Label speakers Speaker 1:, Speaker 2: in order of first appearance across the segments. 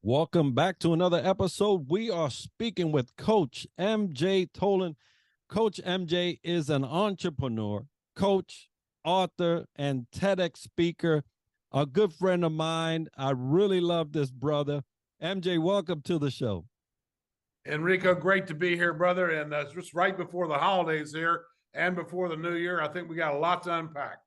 Speaker 1: Welcome back to another episode. We are speaking with Coach M J Tolan. Coach MJ is an entrepreneur, coach, author, and TEDx speaker. A good friend of mine. I really love this brother. MJ, welcome to the show.
Speaker 2: Enrico, great to be here, brother. And just right before the holidays here and before the new year, I think we got a lot to unpack.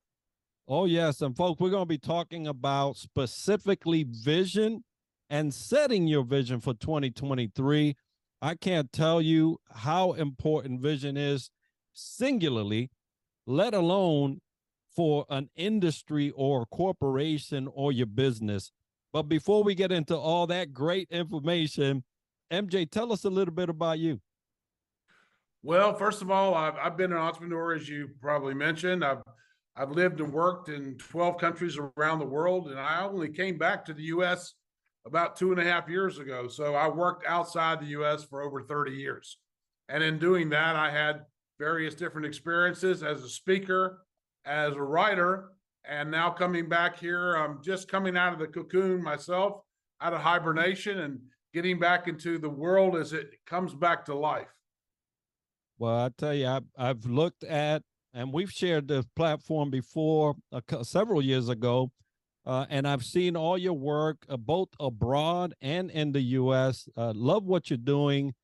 Speaker 1: Oh, yes. And folks, we're going to be talking about specifically vision and setting your vision for 2023. I can't tell you how important vision is singularly, let alone for an industry or a corporation or your business. But before we get into all that great information, MJ, tell us a little bit about you.
Speaker 2: Well, first of all, I've been an entrepreneur, as you probably mentioned. I've lived and worked in 12 countries around the world, and I only came back to the U.S. about 2.5 years ago. So I worked outside the U.S. for over 30 years. And in doing that, I had various different experiences as a speaker, as a writer, and now coming back here, I'm just coming out of the cocoon myself, out of hibernation, and getting back into the world as it comes back to life.
Speaker 1: Well, I tell you, I've looked at, and we've shared this platform before several years ago, and I've seen all your work, both abroad and in the U.S. Love what you're doing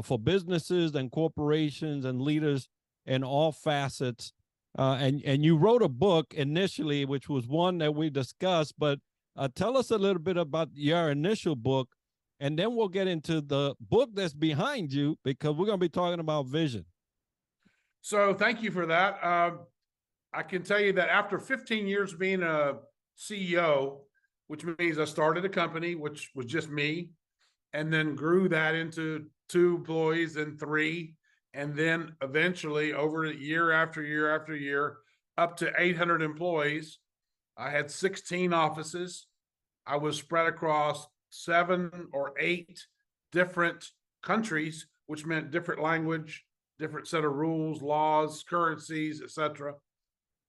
Speaker 1: for businesses and corporations and leaders in all facets. And you wrote a book initially, which was one that we discussed, but tell us a little bit about your initial book, and then we'll get into the book that's behind you, because we're going to be talking about vision.
Speaker 2: So thank you for that. I can tell you that after 15 years being a CEO, which means I started a company, which was just me, and then grew that into 2 employees and 3, and then eventually over year after year after year, up to 800 employees. I had 16 offices. I was spread across 7 or 8 different countries, which meant different language, different set of rules, laws, currencies, etc.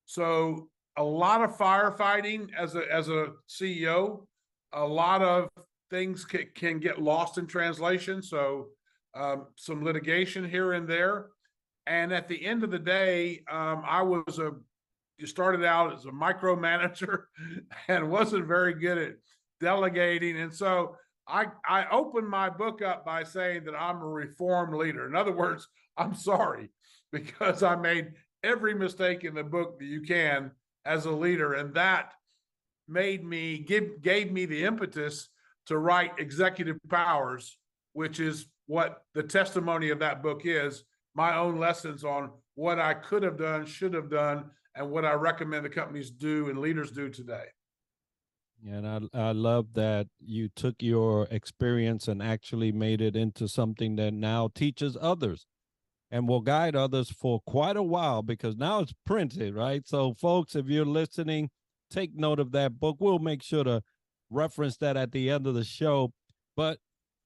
Speaker 2: So a lot of firefighting as a CEO, a lot of things can get lost in translation. So some litigation here and there. And at the end of the day, you started out as a micromanager and wasn't very good at delegating. And so I opened my book up by saying that I'm a reformed leader. In other words, I'm sorry, because I made every mistake in the book that you can as a leader. And that gave me the impetus to write Executive Powers, which is what the testimony of that book is, my own lessons on what I could have done, should have done, and what I recommend the companies do and leaders do today.
Speaker 1: And I love that you took your experience and actually made it into something that now teaches others and will guide others for quite a while, because now it's printed, right? So folks, if you're listening, take note of that book. We'll make sure to reference that at the end of the show. But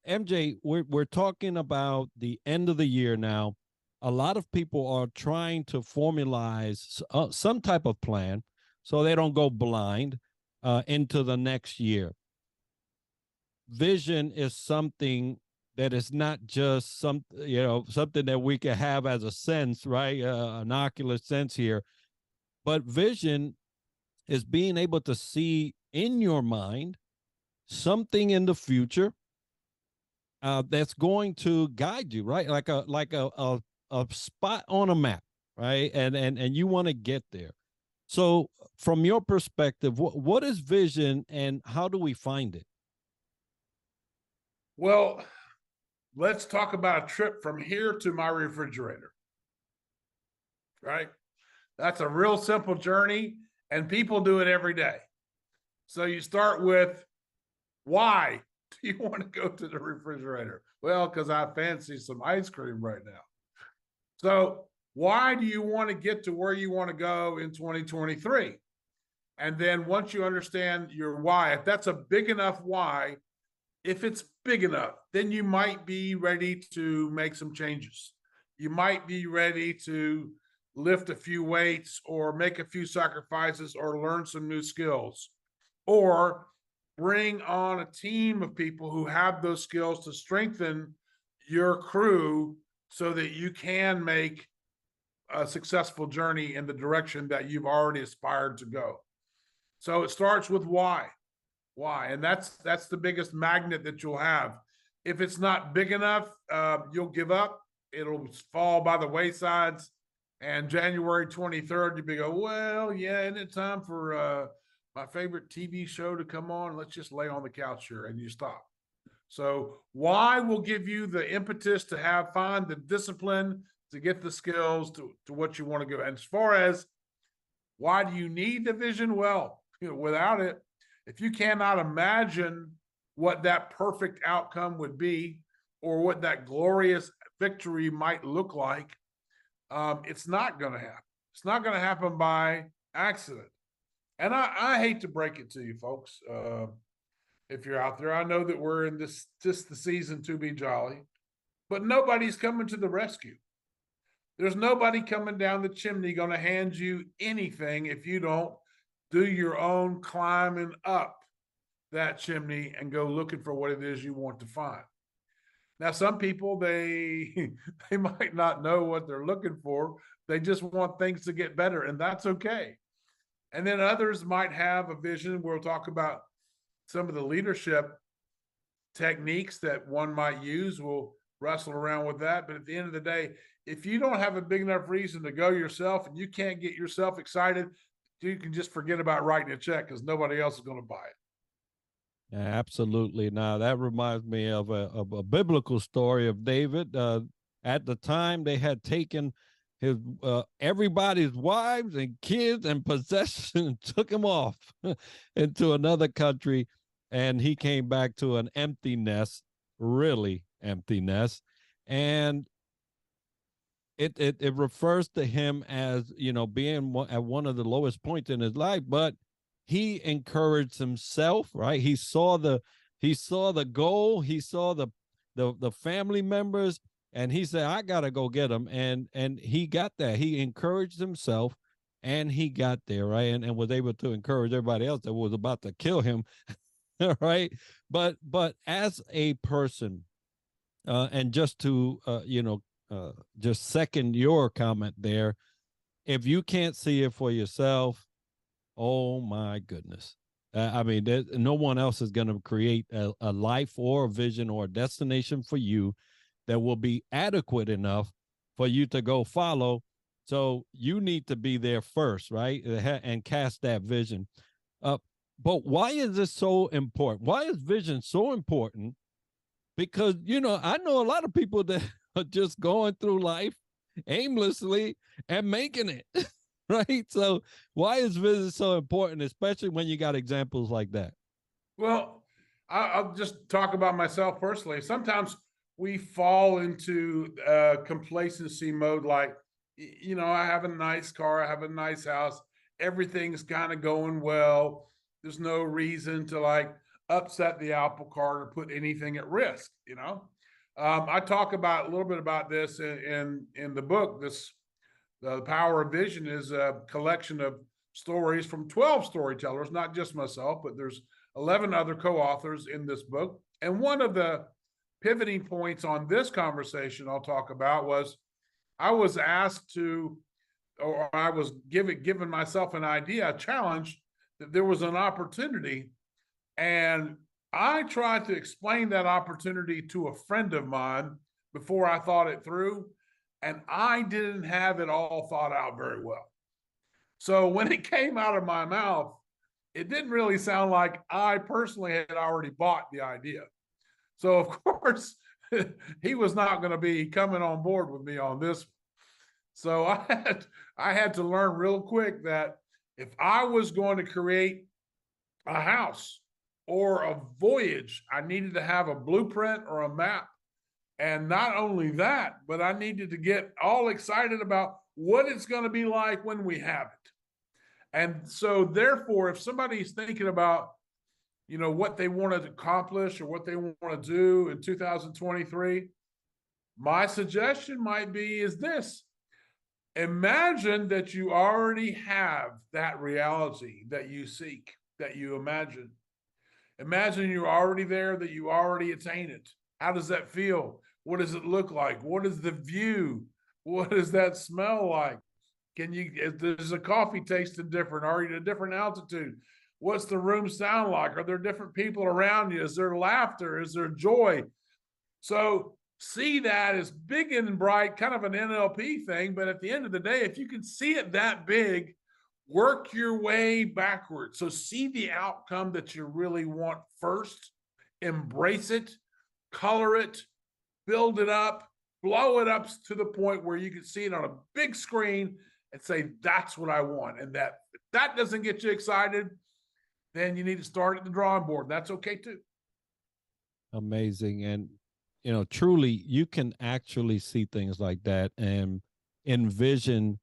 Speaker 1: MJ, we're talking about the end of the year now. A lot of people are trying to formalize some type of plan so they don't go blind into the next year. Vision is something that is not just something that we can have as a sense, right? An ocular sense here, but vision is being able to see in your mind something in the future that's going to guide you, right? Like a spot on a map, right? And you want to get there. So from your perspective, what is vision and how do we find it?
Speaker 2: Well, let's talk about a trip from here to my refrigerator, right? That's a real simple journey, and people do it every day. So you start with, why do you want to go to the refrigerator? Well, because I fancy some ice cream right now. So why do you want to get to where you want to go in 2023? And then once you understand your why, if that's a big enough why, if it's big enough, then you might be ready to make some changes. You might be ready to lift a few weights or make a few sacrifices or learn some new skills, or bring on a team of people who have those skills to strengthen your crew so that you can make a successful journey in the direction that you've already aspired to go. So it starts with why, and that's the biggest magnet that you'll have. If it's not big enough, you'll give up. It'll fall by the waysides. And January 23rd, you'll be go, well, yeah, isn't it time for my favorite TV show to come on? Let's just lay on the couch here, and you stop. So why will give you the impetus to find the discipline to get the skills to what you want to go. And as far as why do you need the vision? Well, without it, if you cannot imagine what that perfect outcome would be or what that glorious victory might look like, it's not going to happen. It's not going to happen by accident. And I hate to break it to you, folks. If you're out there, I know that we're in this just the season to be jolly, but nobody's coming to the rescue. There's nobody coming down the chimney going to hand you anything if you don't do your own climbing up that chimney and go looking for what it is you want to find. Now, some people, they might not know what they're looking for. They just want things to get better, and that's okay. And then others might have a vision. We'll talk about some of the leadership techniques that one might use. We'll wrestle around with that. But at the end of the day, if you don't have a big enough reason to go yourself and you can't get yourself excited, you can just forget about writing a check because nobody else is going to buy it.
Speaker 1: Yeah, absolutely. Now that reminds me of a biblical story of David. At the time, they had taken his everybody's wives and kids and possessions and took him off into another country, and he came back to an empty nest, really empty nest, and it refers to him as being at one of the lowest points in his life, but he encouraged himself, right? He saw the goal, he saw the family members, and he said, I gotta go get them. And he got that. He encouraged himself and he got there, right? And was able to encourage everybody else that was about to kill him. Right. But as a person, and just to just second your comment there, if you can't see it for yourself, oh my goodness. I mean, no one else is going to create a life or a vision or a destination for you that will be adequate enough for you to go follow. So you need to be there first, right? And cast that vision. But why is this so important? Why is vision so important? Because, I know a lot of people that are just going through life aimlessly and making it. Right. So why is vision so important, especially when you got examples like that?
Speaker 2: Well, I'll just talk about myself personally. Sometimes we fall into complacency mode. Like, I have a nice car, I have a nice house, everything's kind of going well. There's no reason to upset the apple cart or put anything at risk. I talk about a little bit about this in the book. The Power of Vision is a collection of stories from 12 storytellers, not just myself, but there's 11 other co-authors in this book. And one of the pivoting points on this conversation I'll talk about was I was asked to, or I was given myself an idea, a challenge, that there was an opportunity. And I tried to explain that opportunity to a friend of mine before I thought it through. And I didn't have it all thought out very well. So when it came out of my mouth, it didn't really sound like I personally had already bought the idea. So of course, he was not going to be coming on board with me on this. So I had to learn real quick that if I was going to create a house or a voyage, I needed to have a blueprint or a map. And not only that, but I needed to get all excited about what it's going to be like when we have it. And so therefore, if somebody's thinking about, what they want to accomplish or what they want to do in 2023, my suggestion might be is this: Imagine that you already have that reality that you seek, that you imagine. Imagine you're already there, that you already attain it. How does that feel? What does it look like? What is the view? What does that smell like? Can you, does the coffee tasting different? Are you at a different altitude? What's the room sound like? Are there different people around you? Is there laughter? Is there joy? So see that as big and bright, kind of an NLP thing. But at the end of the day, if you can see it that big, work your way backwards. So see the outcome that you really want first, embrace it, color it, build it up, blow it up to the point where you can see it on a big screen and say, that's what I want. And that if that doesn't get you excited, then you need to start at the drawing board. That's okay too.
Speaker 1: Amazing. And, truly, you can actually see things like that and envision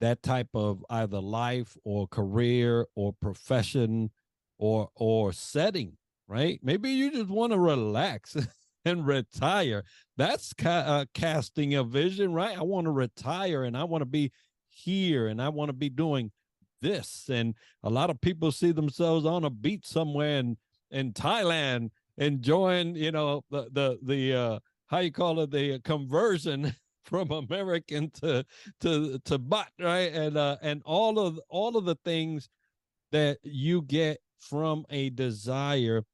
Speaker 1: that type of either life or career or profession or setting, right? Maybe you just want to relax and retire. That's casting a vision, right? I want to retire and I want to be here and I want to be doing this. And a lot of people see themselves on a beach somewhere in Thailand enjoying, the how you call it, the conversion from American to baht, right? And all of the things that you get from a desire,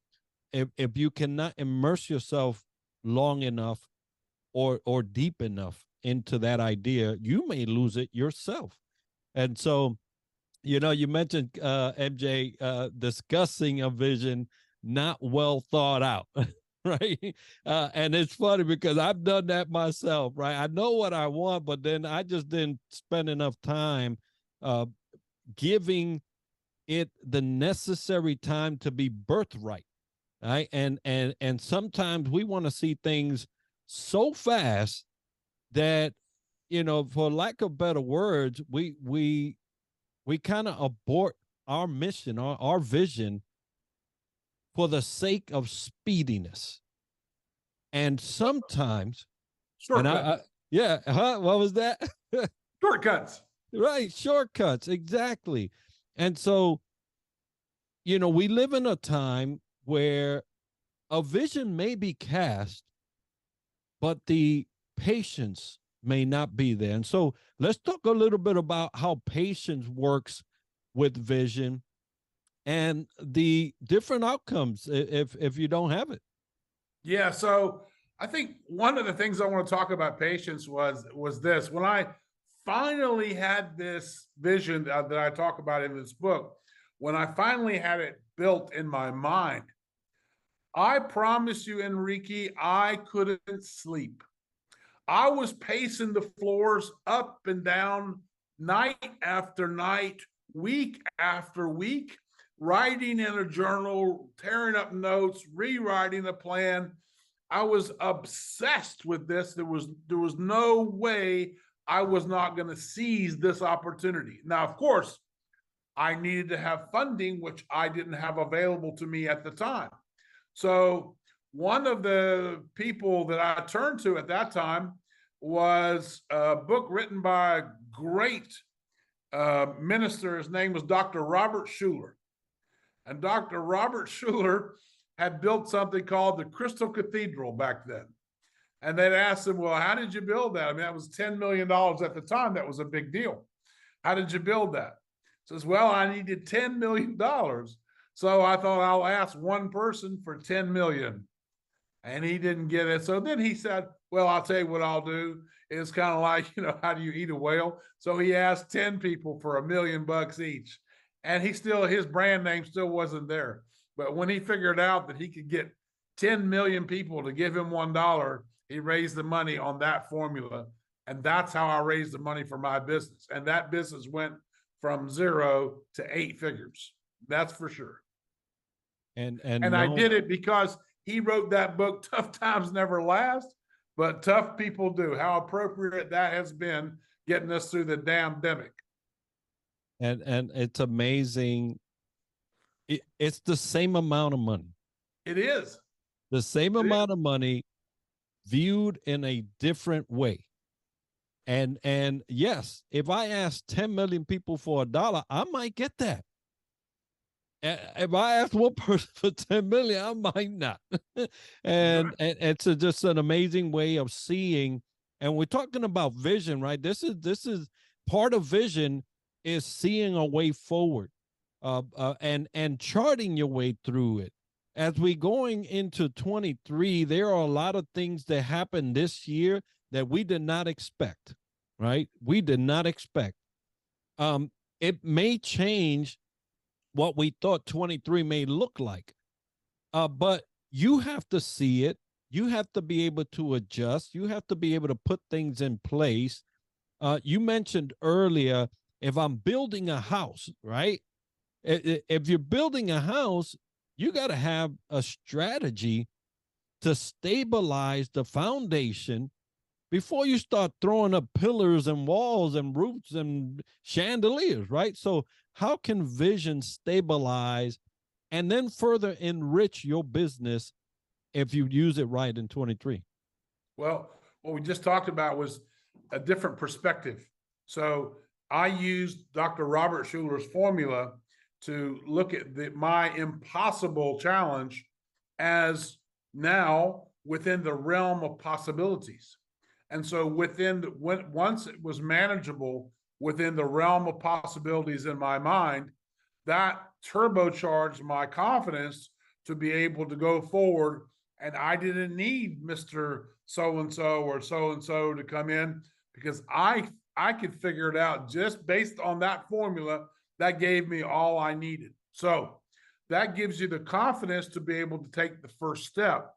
Speaker 1: if you cannot immerse yourself long enough or deep enough into that idea, you may lose it yourself. And so, you mentioned MJ discussing a vision not well thought out. Right. And it's funny because I've done that myself, right? I know what I want, but then I just didn't spend enough time uh, giving it the necessary time to be birthright. Right. And sometimes we want to see things so fast that, for lack of better words, we kind of abort our mission, our vision, for the sake of speediness. And sometimes, and
Speaker 2: Shortcuts.
Speaker 1: yeah, what was that?
Speaker 2: Shortcuts.
Speaker 1: Right, shortcuts, exactly. And so, we live in a time where a vision may be cast, but the patience may not be there. And so let's talk a little bit about how patience works with vision and the different outcomes if you don't have it.
Speaker 2: Yeah. So I think one of the things I want to talk about patience was this. When I finally had this vision that I talk about in this book, when I finally had it built in my mind, I promise you, Enrique, I couldn't sleep. I was pacing the floors up and down night after night, week after week, writing in a journal, tearing up notes, rewriting a plan. I was obsessed with this. There was no way I was not going to seize this opportunity. Now, of course, I needed to have funding, which I didn't have available to me at the time. So one of the people that I turned to at that time was a book written by a great minister. His name was Dr. Robert Schuller. And Dr. Robert Schuller had built something called the Crystal Cathedral back then. And they'd asked him, well, how did you build that? I mean, that was $10 million at the time. That was a big deal. How did you build that? Says, well, I needed $10 million. So I thought I'll ask one person for 10 million. And he didn't get it. So then he said, well, I'll tell you what I'll do. It's kind of like, how do you eat a whale? So he asked 10 people for $1 million each. And his brand name still wasn't there. But when he figured out that he could get 10 million people to give him $1, he raised the money on that formula. And that's how I raised the money for my business. And that business went from 0 to 8 figures. That's for sure.
Speaker 1: And
Speaker 2: I did it because he wrote that book, Tough Times Never Last, but tough people do. How appropriate that has been getting us through the damn demic.
Speaker 1: And it's amazing. It's the same amount of money.
Speaker 2: It is.
Speaker 1: The same amount of money viewed in a different way. And yes, if I ask 10 million people for $1, I might get that. If I ask one person for 10 million, I might not. And it's just an amazing way of seeing. And we're talking about vision, right? This is part of vision is seeing a way forward, and charting your way through it. As we going into 23, there are a lot of things that happened this year that we did not expect, right? We did not expect. It may change what we thought 23 may look like. But you have to see it. You have to be able to adjust. You have to be able to put things in place. You mentioned earlier, if I'm building a house, right? If you're building a house, you got to have a strategy to stabilize the foundation before you start throwing up pillars and walls and roofs and chandeliers, right? So, how can vision stabilize and then further enrich your business if you use it right in 23?
Speaker 2: Well, what we just talked about was a different perspective. So I used Dr. Robert Schuler's formula to look at my impossible challenge as now within the realm of possibilities. And so once it was manageable within the realm of possibilities in my mind, that turbocharged my confidence to be able to go forward. And I didn't need Mr. So-and-so or so-and-so to come in, because I could figure it out just based on that formula that gave me all I needed. So that gives you the confidence to be able to take the first step.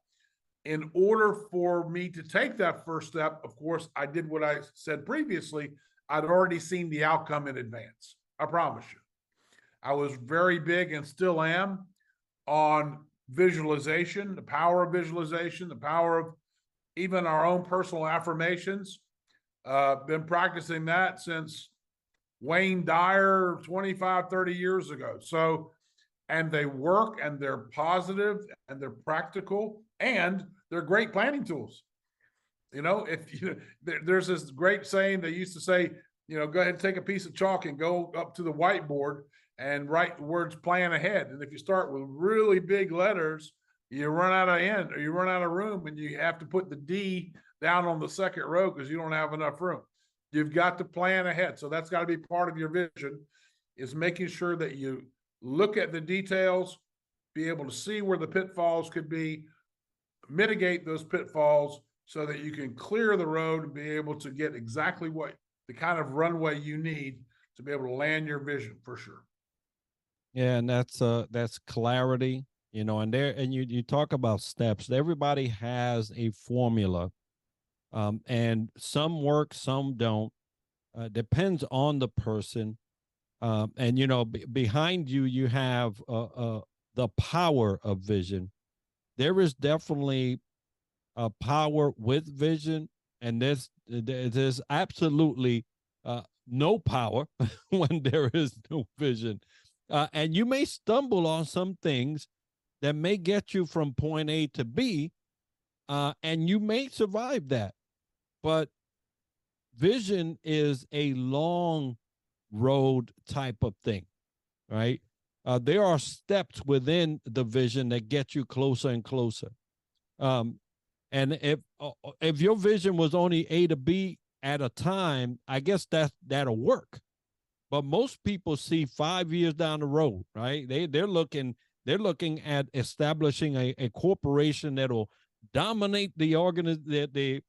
Speaker 2: In order for me to take that first step, of course, I did what I said previously. I'd already seen the outcome in advance. I promise you. I was very big, and still am, on visualization, the power of visualization, the power of even our own personal affirmations. Been practicing that since Wayne Dyer 25, 30 years ago. So, and they work, and they're positive, and they're practical, and they're great planning tools. If there's this great saying they used to say, go ahead and take a piece of chalk and go up to the whiteboard and write the words plan ahead. And if you start with really big letters, you run out of end, or you run out of room, and you have to put the D down on the second row because you don't have enough room. You've got to plan ahead. So that's got to be part of your vision, is making sure that you look at the details, be able to see where the pitfalls could be, mitigate those pitfalls so that you can clear the road and be able to get exactly what the kind of runway you need to be able to land your vision, for sure.
Speaker 1: Yeah, and that's clarity, and you talk about steps. Everybody has a formula, and some work, some don't. Depends on the person. And behind you, you have the power of vision. There is definitely a power with vision, and there's absolutely no power when there is no vision. And you may stumble on some things that may get you from point A to B, and you may survive that. But vision is a long road type of thing, right? There are steps within the vision that get you closer and closer. And if your vision was only A to B at a time, I guess that'll work. But most people see 5 years down the road, right? They're looking at establishing a corporation that'll dominate the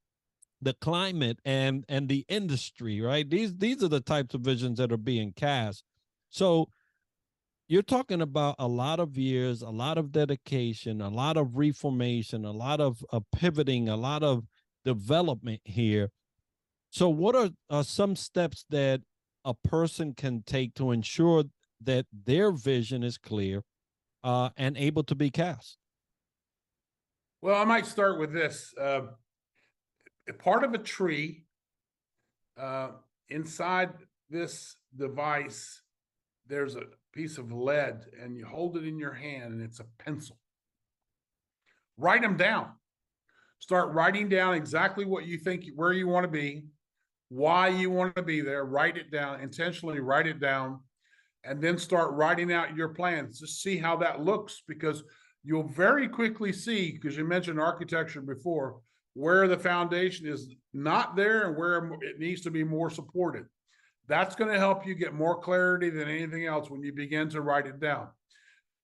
Speaker 1: climate and the industry, right? These are the types of visions that are being cast. So you're talking about a lot of years, a lot of dedication, a lot of reformation, a lot of pivoting, a lot of development here. So what are some steps that a person can take to ensure that their vision is clear and able to be cast?
Speaker 2: Well, I might start with this. Part of a tree, inside this device, there's a piece of lead, and you hold it in your hand, and it's a pencil. Write them down. Start writing down exactly what you think, where you want to be, why you want to be there, write it down, intentionally write it down, and then start writing out your plans to see how that looks, because you'll very quickly see, because you mentioned architecture before, where the foundation is not there and where it needs to be more supported. That's going to help you get more clarity than anything else when you begin to write it down.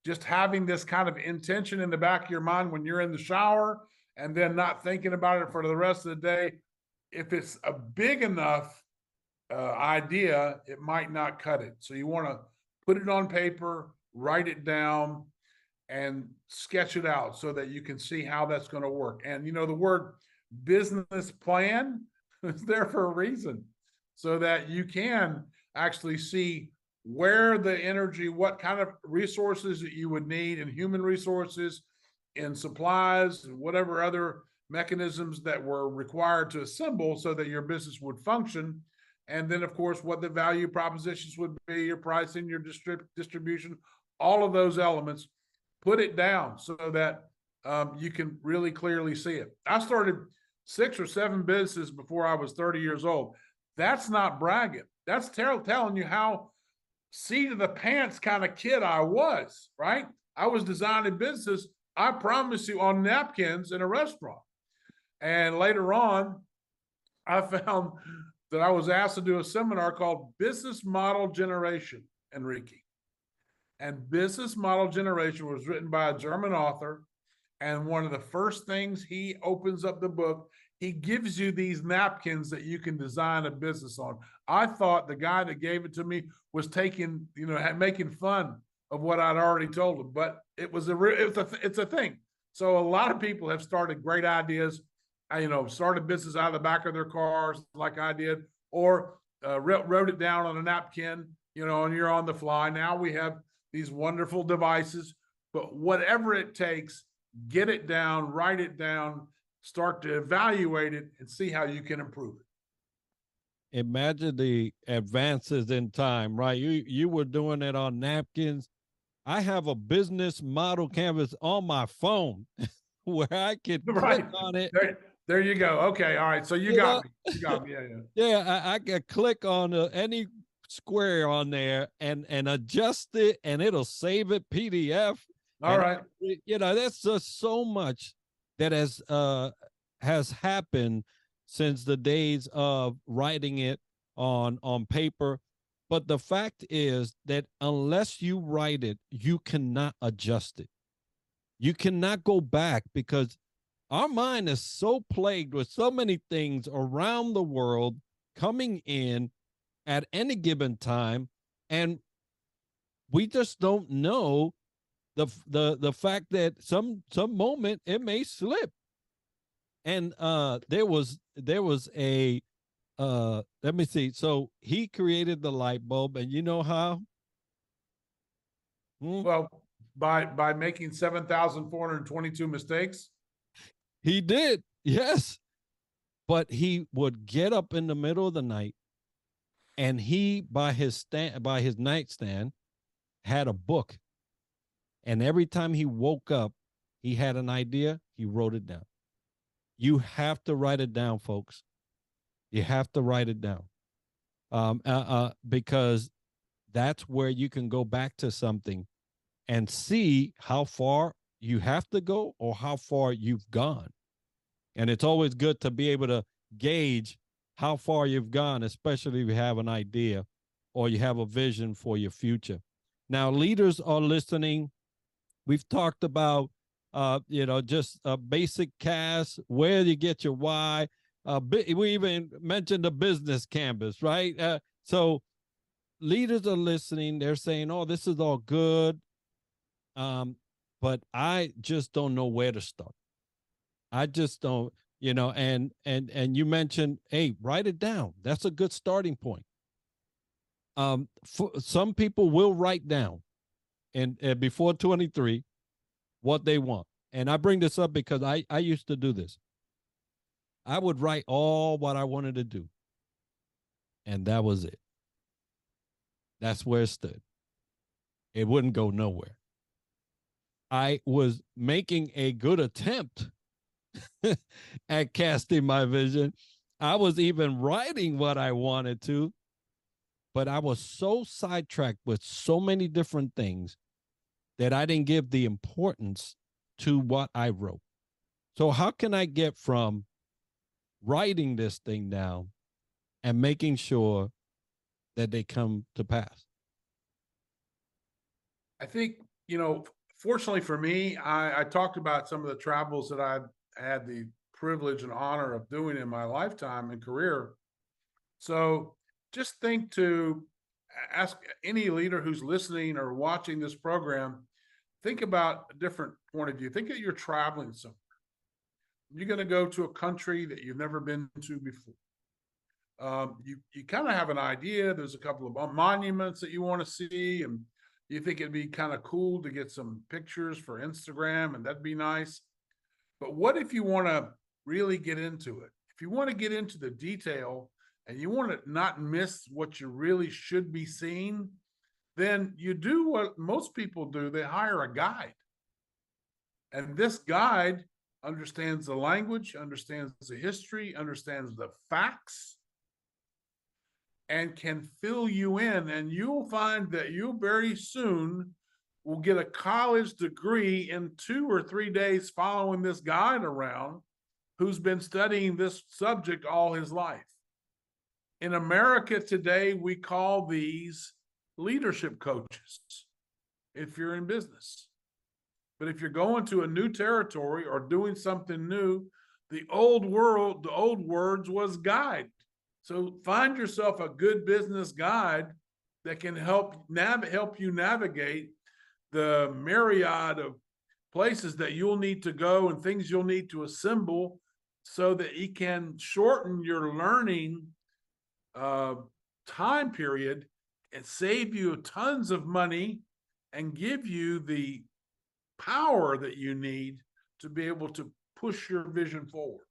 Speaker 2: Just having this kind of intention in the back of your mind when you're in the shower, and then not thinking about it for the rest of the day. If it's a big enough idea, it might not cut it. So you want to put it on paper, write it down, and sketch it out so that you can see how that's going to work. And you know, the word business plan is there for a reason, so that you can actually see where the energy, what kind of resources that you would need in human resources, in supplies, and whatever other mechanisms that were required to assemble so that your business would function. And then, of course, what the value propositions would be, your pricing, your distribution, all of those elements. Put it down so that you can really clearly see it. I started 6 or 7 businesses before I was 30 years old. That's not bragging. That's telling you how seat of the pants kind of kid I was, right? I was designing business, I promise you, on napkins in a restaurant. And later on, I found that I was asked to do a seminar called Business Model Generation, Enrique. And Business Model Generation was written by a German author. And one of the first things he opens up the book, he gives you these napkins that you can design a business on. I thought the guy that gave it to me was taking, making fun of what I'd already told him, but it's a thing. So a lot of people have started great ideas, started business out of the back of their cars like I did, or wrote it down on a napkin, and you're on the fly. Now we have these wonderful devices, but whatever it takes, get it down, write it down, start to evaluate it, and see how you can improve it.
Speaker 1: Imagine the advances in time, right? You were doing it on napkins. I have a business model canvas on my phone where I could click on it.
Speaker 2: There you go. Okay, all right. So you got me. You got me. Yeah.
Speaker 1: Yeah, I can click on any square on there and adjust it, and it'll save it PDF.
Speaker 2: All right.
Speaker 1: That's just so much that has happened since the days of writing it on paper. But the fact is that unless you write it, you cannot adjust it. You cannot go back, because our mind is so plagued with so many things around the world coming in at any given time, and we just don't know the fact that some moment it may slip. And there was a let me see. So he created the light bulb, and you know how?
Speaker 2: Well, by making 7,422 mistakes.
Speaker 1: He did, yes. But he would get up in the middle of the night, and he by his nightstand had a book. And every time he woke up, he had an idea, he wrote it down. You have to write it down, folks. You have to write it down, because that's where you can go back to something and see how far you have to go or how far you've gone. And it's always good to be able to gauge how far you've gone, especially if you have an idea or you have a vision for your future. Now, leaders are listening. We've talked about, just a basic cast, where you get your why. We even mentioned the business canvas, right? So leaders are listening. They're saying, oh, this is all good. But I just don't know where to start. I just don't, and you mentioned, hey, write it down. That's a good starting point. Some people will write down and before 23 what they want. And I bring this up because I used to do this. I would write all what I wanted to do. And that was it. That's where it stood. It wouldn't go nowhere. I was making a good attempt at casting my vision, I was even writing what I wanted to, but I was so sidetracked with so many different things that I didn't give the importance to what I wrote. So, how can I get from writing this thing down and making sure that they come to pass?
Speaker 2: I think, fortunately for me, I talked about some of the travels that I've had the privilege and honor of doing in my lifetime and career. So just think to ask any leader who's listening or watching this program, think about a different point of view. Think that you're traveling somewhere. You're going to go to a country that you've never been to before. You kind of have an idea. There's a couple of monuments that you want to see, and you think it'd be kind of cool to get some pictures for Instagram, and that'd be nice. But what if you want to really get into it? If you want to get into the detail and you want to not miss what you really should be seeing, then you do what most people do. They hire a guide. And this guide understands the language, understands the history, understands the facts, and can fill you in. And you'll find that you very soon will get a college degree in 2 or 3 days following this guide around who's been studying this subject all his life. In America today, we call these leadership coaches if you're in business. But if you're going to a new territory or doing something new, the old words was guide. So find yourself a good business guide that can help you navigate the myriad of places that you'll need to go and things you'll need to assemble so that it can shorten your learning time period and save you tons of money and give you the power that you need to be able to push your vision forward.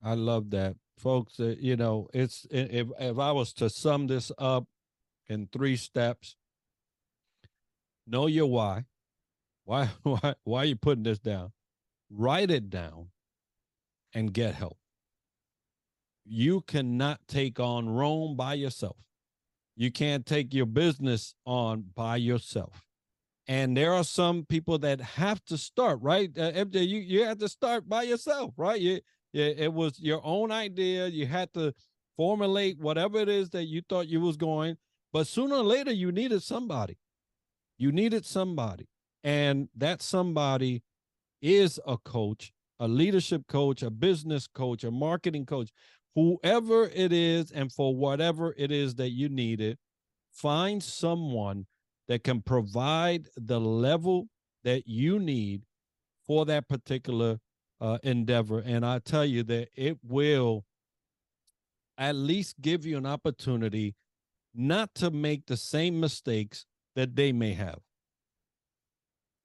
Speaker 1: I love that, folks. It's if I was to sum this up in 3 steps: know your why. Why are you putting this down? Write it down and get help. You cannot take on Rome by yourself. You can't take your business on by yourself. And there are some people that have to start, right? MJ, you had to start by yourself, right? It was your own idea. You had to formulate whatever it is that you thought you was going. But sooner or later, you needed somebody. You needed somebody. And that somebody is a coach, a leadership coach, a business coach, a marketing coach, whoever it is, and for whatever it is that you needed, find someone that can provide the level that you need for that particular endeavor. And I tell you that it will at least give you an opportunity not to make the same mistakes that they may have.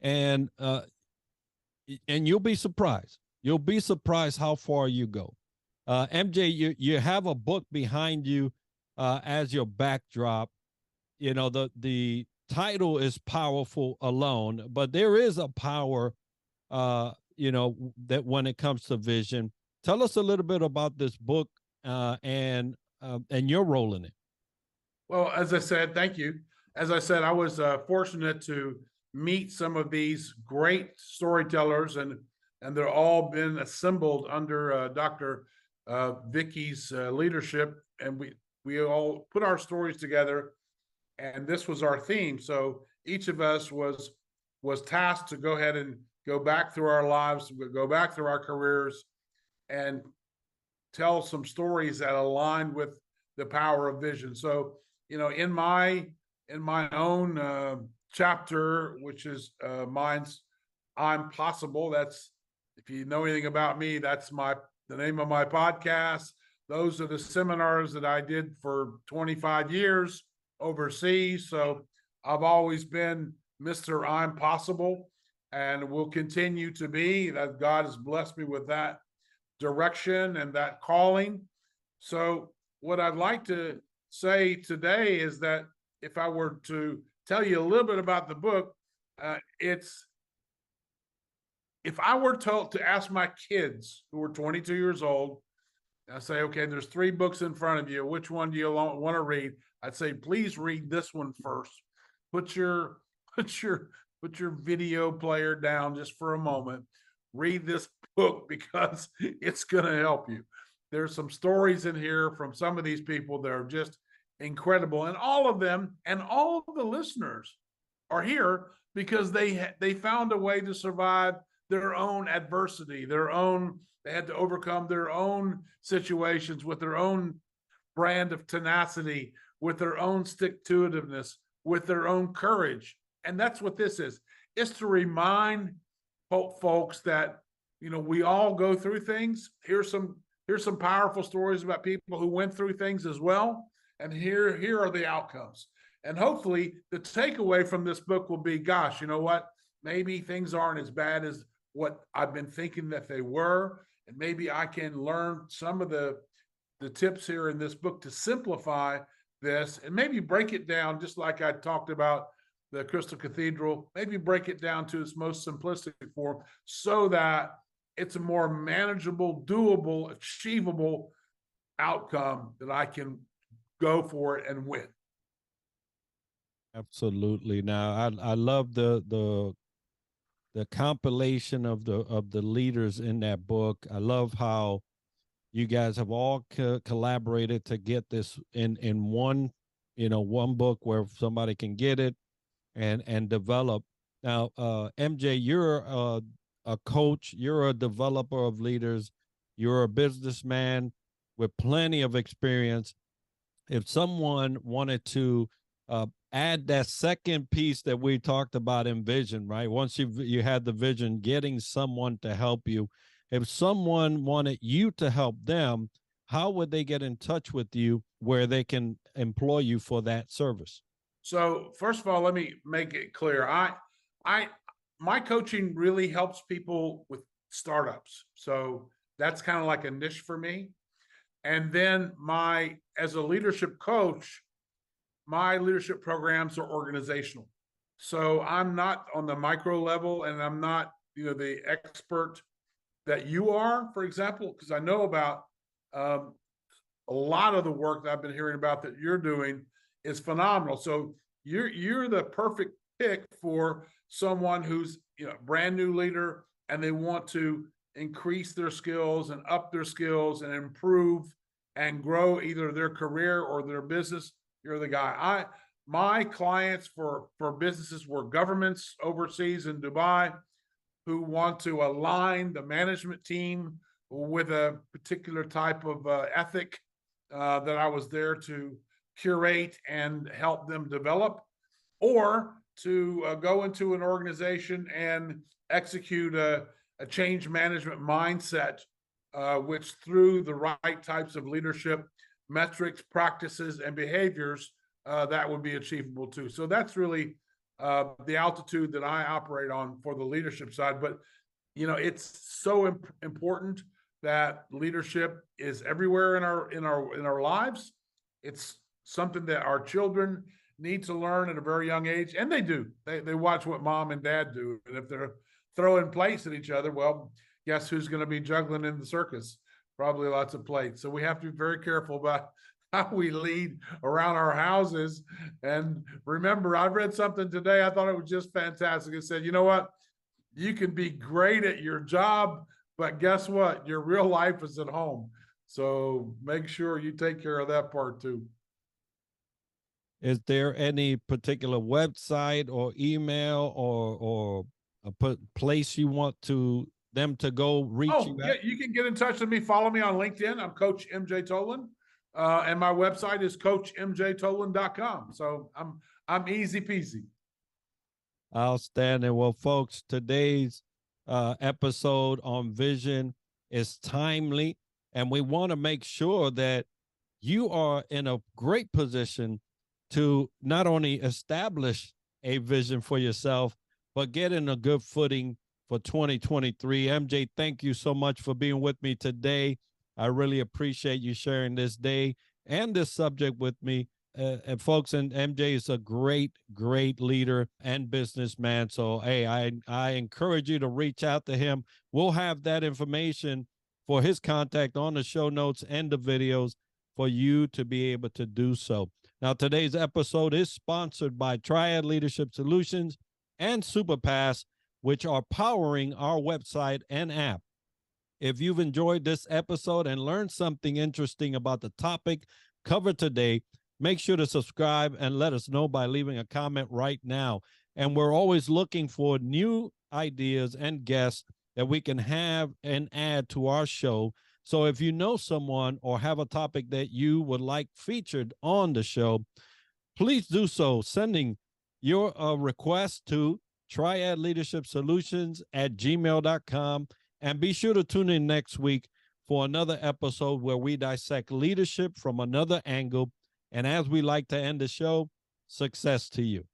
Speaker 1: And you'll be surprised. You'll be surprised how far you go. MJ, you have a book behind you as your backdrop. The title is Powerful Alone, but there is a power, that when it comes to vision. Tell us a little bit about this book and your role in it.
Speaker 2: Well, as I said, thank you. As I said, I was fortunate to meet some of these great storytellers, and they're all been assembled under Dr. Vicky's leadership, and we all put our stories together, and this was our theme. So each of us was tasked to go ahead and go back through our lives, go back through our careers, and tell some stories that align with the power of vision. So, in my own chapter, which is mine's I'm Possible. That's, if you know anything about me, that's the name of my podcast. Those are the seminars that I did for 25 years overseas. So I've always been Mr. I'm Possible, and will continue to be. That God has blessed me with that direction and that calling. So what I'd like to say today is that if I were to tell you a little bit about the book, it's, if I were told to ask my kids who are 22 years old, I say, okay, there's 3 books in front of you. Which one do you want to read? I'd say, please read this one first. Put your put your put your video player down just for a moment. Read this book because it's going to help you. There's some stories in here from some of these people that are just incredible, and all of them and all of the listeners are here because they found a way to survive their own adversity, they had to overcome their own situations with their own brand of tenacity, with their own stick-to-itiveness, with their own courage. And that's what this is. It's to remind folks that, we all go through things. Here's some powerful stories about people who went through things as well. And here are the outcomes. And hopefully the takeaway from this book will be, gosh, you know what? Maybe things aren't as bad as what I've been thinking that they were. And maybe I can learn some of the tips here in this book to simplify this and maybe break it down, just like I talked about the Crystal Cathedral, maybe break it down to its most simplistic form so that it's a more manageable, doable, achievable outcome that I can go for it and win.
Speaker 1: Absolutely. Now, I love the compilation of the leaders in that book. I love how you guys have all collaborated to get this in one, one book where somebody can get it and develop. Now, MJ, you're a coach, you're a developer of leaders, you're a businessman with plenty of experience. If someone wanted to add that second piece that we talked about in vision, right? Once you had the vision, getting someone to help you. If someone wanted you to help them, how would they get in touch with you where they can employ you for that service?
Speaker 2: So first of all, let me make it clear. My coaching really helps people with startups. So that's kind of like a niche for me. And then as a leadership coach, my leadership programs are organizational. So I'm not on the micro level, and I'm not, the expert that you are, for example, because I know about a lot of the work that I've been hearing about that you're doing is phenomenal. So you're the perfect pick for someone who's brand new leader and they want to increase their skills and up their skills and improve and grow either their career or their business. You're the guy. My clients for businesses were governments overseas in Dubai who want to align the management team with a particular type of ethic that I was there to curate and help them develop, or to go into an organization and execute a change management mindset, which through the right types of leadership metrics, practices, and behaviors, that would be achievable too. So that's really the altitude that I operate on for the leadership side. But it's so important that leadership is everywhere in our lives. It's something that our children need to learn at a very young age, and they do. They watch what mom and dad do, and if they're throwing plates at each other, well, guess who's going to be juggling in the circus? Probably lots of plates. So we have to be very careful about how we lead around our houses. And remember, I read something today, I thought it was just fantastic. It said, you know what? You can be great at your job, but guess what? Your real life is at home. So make sure you take care of that part too.
Speaker 1: Is there any particular website or email or a place you want them to go reach you at?
Speaker 2: Yeah, you can get in touch with me. Follow me on LinkedIn. I'm Coach M J Tolan. And my website is coachmjtolan.com. So I'm easy peasy.
Speaker 1: Outstanding. Well, folks, today's episode on vision is timely, and we want to make sure that you are in a great position to not only establish a vision for yourself, but get in a good footing for 2023. MJ, thank you so much for being with me today. I really appreciate you sharing this day and this subject with me. And folks, and MJ is a great, great leader and businessman. So, hey, I encourage you to reach out to him. We'll have that information for his contact on the show notes and the videos for you to be able to do so. Now, today's episode is sponsored by Triad Leadership Solutions and SuperPass, which are powering our website and app. If you've enjoyed this episode and learned something interesting about the topic covered today, make sure to subscribe and let us know by leaving a comment right now. And we're always looking for new ideas and guests that we can have and add to our show. So if you know someone or have a topic that you would like featured on the show, please do so, sending your request to triadleadershipsolutions@gmail.com. And be sure to tune in next week for another episode where we dissect leadership from another angle. And as we like to end the show, success to you.